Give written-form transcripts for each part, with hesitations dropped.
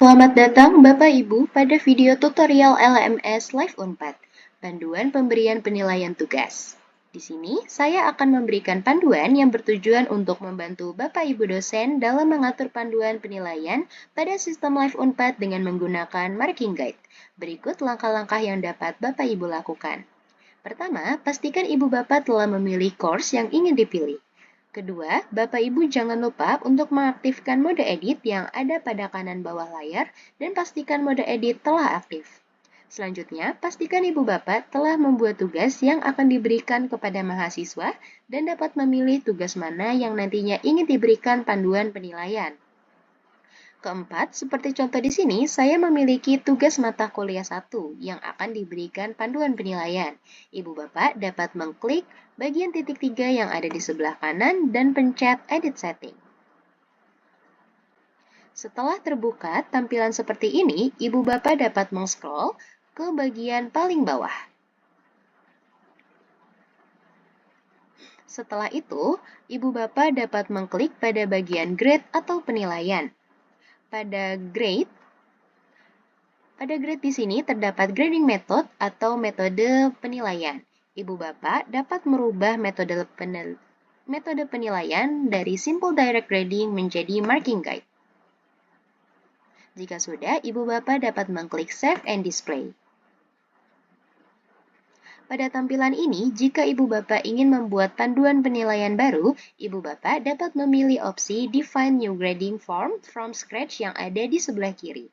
Selamat datang Bapak Ibu pada video tutorial LMS Live Unpad, panduan pemberian penilaian tugas. Di sini, saya akan memberikan panduan yang bertujuan untuk membantu Bapak Ibu dosen dalam mengatur panduan penilaian pada sistem Live Unpad dengan menggunakan marking guide. Berikut langkah-langkah yang dapat Bapak Ibu lakukan. Pertama, pastikan Ibu Bapak telah memilih course yang ingin dipilih. Kedua, Bapak Ibu jangan lupa untuk mengaktifkan mode edit yang ada pada kanan bawah layar dan pastikan mode edit telah aktif. Selanjutnya, pastikan Ibu Bapak telah membuat tugas yang akan diberikan kepada mahasiswa dan dapat memilih tugas mana yang nantinya ingin diberikan panduan penilaian. Keempat, seperti contoh di sini, saya memiliki tugas mata kuliah 1 yang akan diberikan panduan penilaian. Ibu Bapak dapat mengklik bagian titik 3 yang ada di sebelah kanan dan pencet Edit Setting. Setelah terbuka tampilan seperti ini, Ibu Bapak dapat meng-scroll ke bagian paling bawah. Setelah itu, Ibu Bapak dapat mengklik pada bagian grade atau penilaian. Pada grade di sini terdapat grading method atau metode penilaian. Ibu Bapak dapat merubah metode penilaian dari simple direct grading menjadi marking guide. Jika sudah, Ibu Bapak dapat mengklik Save and Display. Pada tampilan ini, jika Ibu Bapak ingin membuat panduan penilaian baru, Ibu Bapak dapat memilih opsi Define New Grading Form from Scratch yang ada di sebelah kiri.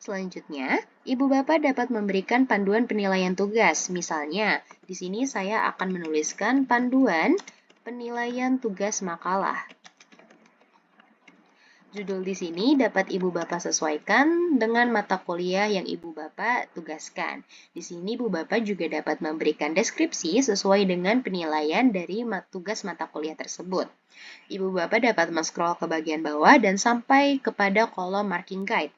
Selanjutnya, Ibu Bapak dapat memberikan panduan penilaian tugas. Misalnya, di sini saya akan menuliskan panduan penilaian tugas makalah. Judul di sini dapat Ibu Bapak sesuaikan dengan mata kuliah yang Ibu Bapak tugaskan. Di sini Ibu Bapak juga dapat memberikan deskripsi sesuai dengan penilaian dari tugas mata kuliah tersebut. Ibu Bapak dapat men-scroll ke bagian bawah dan sampai kepada kolom marking guide.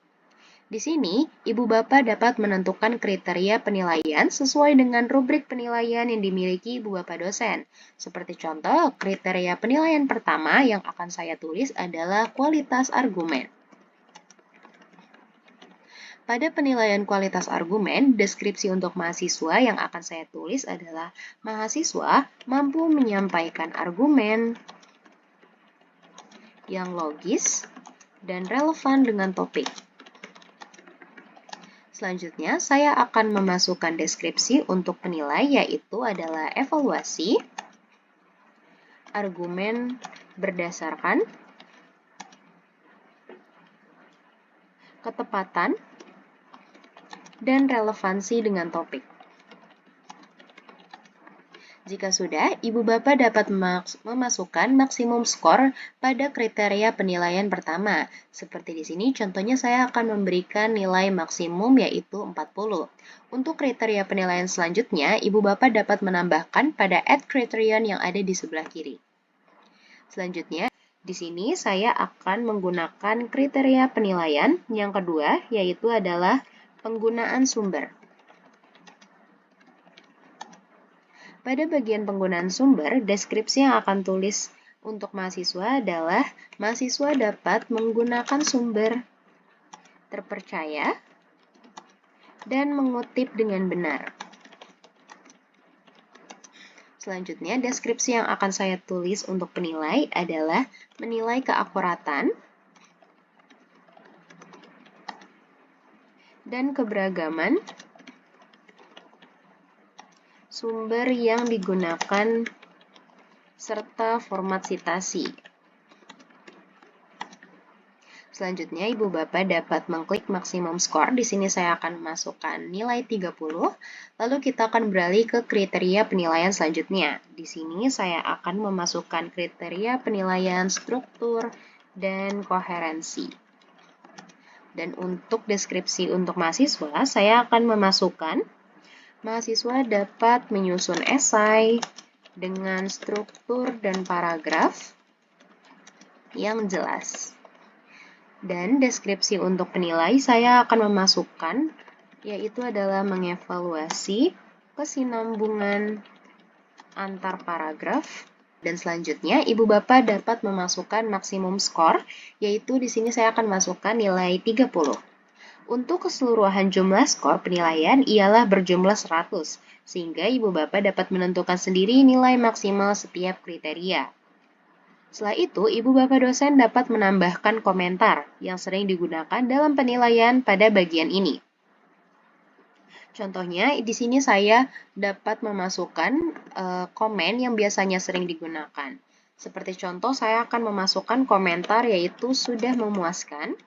Di sini, Ibu Bapak dapat menentukan kriteria penilaian sesuai dengan rubrik penilaian yang dimiliki Ibu Bapak dosen. Seperti contoh, kriteria penilaian pertama yang akan saya tulis adalah kualitas argumen. Pada penilaian kualitas argumen, deskripsi untuk mahasiswa yang akan saya tulis adalah mahasiswa mampu menyampaikan argumen yang logis dan relevan dengan topik. Selanjutnya, saya akan memasukkan deskripsi untuk penilai, yaitu adalah evaluasi, argumen berdasarkan, ketepatan, dan relevansi dengan topik. Jika sudah, Ibu Bapak dapat memasukkan maksimum skor pada kriteria penilaian pertama. Seperti di sini, contohnya saya akan memberikan nilai maksimum yaitu 40. Untuk kriteria penilaian selanjutnya, Ibu Bapak dapat menambahkan pada Add Criterion yang ada di sebelah kiri. Selanjutnya, di sini saya akan menggunakan kriteria penilaian yang kedua, yaitu adalah penggunaan sumber. Pada bagian penggunaan sumber, deskripsi yang akan tulis untuk mahasiswa adalah mahasiswa dapat menggunakan sumber terpercaya dan mengutip dengan benar. Selanjutnya, deskripsi yang akan saya tulis untuk penilai adalah menilai keakuratan dan keberagaman sumber yang digunakan serta format sitasi. Selanjutnya, Ibu Bapak dapat mengklik maksimum skor. Di sini saya akan memasukkan nilai 30. Lalu kita akan beralih ke kriteria penilaian selanjutnya. Di sini saya akan memasukkan kriteria penilaian struktur dan koherensi. Dan untuk deskripsi untuk mahasiswa, saya akan memasukkan mahasiswa dapat menyusun esai dengan struktur dan paragraf yang jelas. Dan deskripsi untuk penilai saya akan memasukkan, yaitu adalah mengevaluasi kesinambungan antar paragraf Dan selanjutnya, Ibu Bapak dapat memasukkan maksimum skor, yaitu di sini saya akan masukkan nilai 30. Untuk keseluruhan jumlah skor penilaian ialah berjumlah 100, sehingga Ibu Bapak dapat menentukan sendiri nilai maksimal setiap kriteria. Setelah itu, Ibu Bapak dosen dapat menambahkan komentar yang sering digunakan dalam penilaian pada bagian ini. Contohnya, di sini saya dapat memasukkan komen yang biasanya sering digunakan. Seperti contoh, saya akan memasukkan komentar yaitu sudah memuaskan.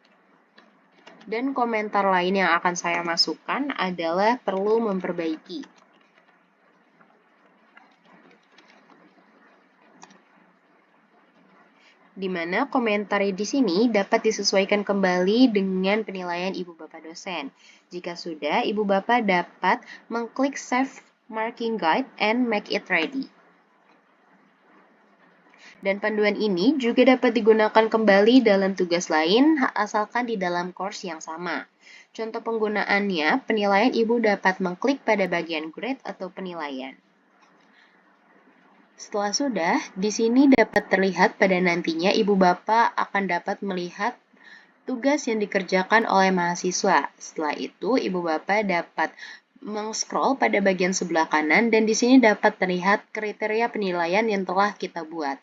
Dan komentar lain yang akan saya masukkan adalah perlu memperbaiki. Di mana komentar di sini dapat disesuaikan kembali dengan penilaian Ibu Bapak dosen. Jika sudah, Ibu Bapak dapat mengklik Save Marking Guide and make it ready. Dan panduan ini juga dapat digunakan kembali dalam tugas lain, asalkan di dalam course yang sama. Contoh penggunaannya, penilaian Ibu dapat mengklik pada bagian grade atau penilaian. Setelah sudah, di sini dapat terlihat pada nantinya Ibu Bapak akan dapat melihat tugas yang dikerjakan oleh mahasiswa. Setelah itu, Ibu Bapak dapat meng-scroll pada bagian sebelah kanan dan di sini dapat terlihat kriteria penilaian yang telah kita buat.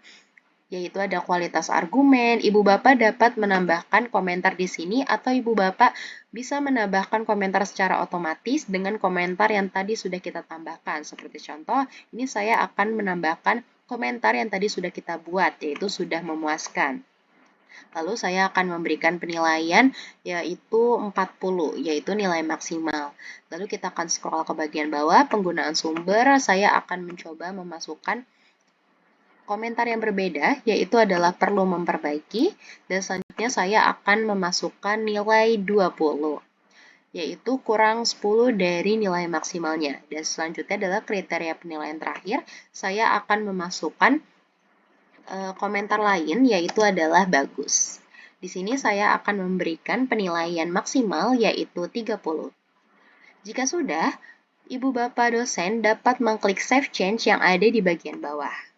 Yaitu ada kualitas argumen, Ibu Bapak dapat menambahkan komentar di sini atau Ibu Bapak bisa menambahkan komentar secara otomatis dengan komentar yang tadi sudah kita tambahkan. Seperti contoh, ini saya akan menambahkan komentar yang tadi sudah kita buat, yaitu sudah memuaskan. Lalu saya akan memberikan penilaian yaitu 40, yaitu nilai maksimal. Lalu kita akan scroll ke bagian bawah, penggunaan sumber, saya akan mencoba memasukkan komentar yang berbeda, yaitu adalah perlu memperbaiki, dan selanjutnya saya akan memasukkan nilai 20, yaitu kurang 10 dari nilai maksimalnya. Dan selanjutnya adalah kriteria penilaian terakhir, saya akan memasukkan komentar lain, yaitu adalah bagus. Di sini saya akan memberikan penilaian maksimal, yaitu 30. Jika sudah, Ibu Bapak dosen dapat mengklik Save Change yang ada di bagian bawah.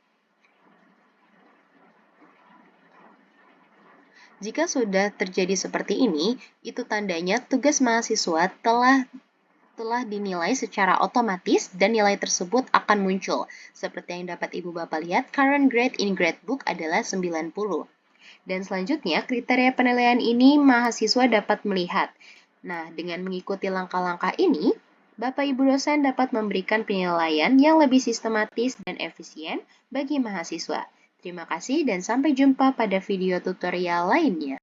Jika sudah terjadi seperti ini, itu tandanya tugas mahasiswa telah dinilai secara otomatis dan nilai tersebut akan muncul. Seperti yang dapat Ibu Bapak lihat, current grade in gradebook adalah 90. Dan selanjutnya, kriteria penilaian ini mahasiswa dapat melihat. Nah, dengan mengikuti langkah-langkah ini, Bapak Ibu dosen dapat memberikan penilaian yang lebih sistematis dan efisien bagi mahasiswa. Terima kasih dan sampai jumpa pada video tutorial lainnya.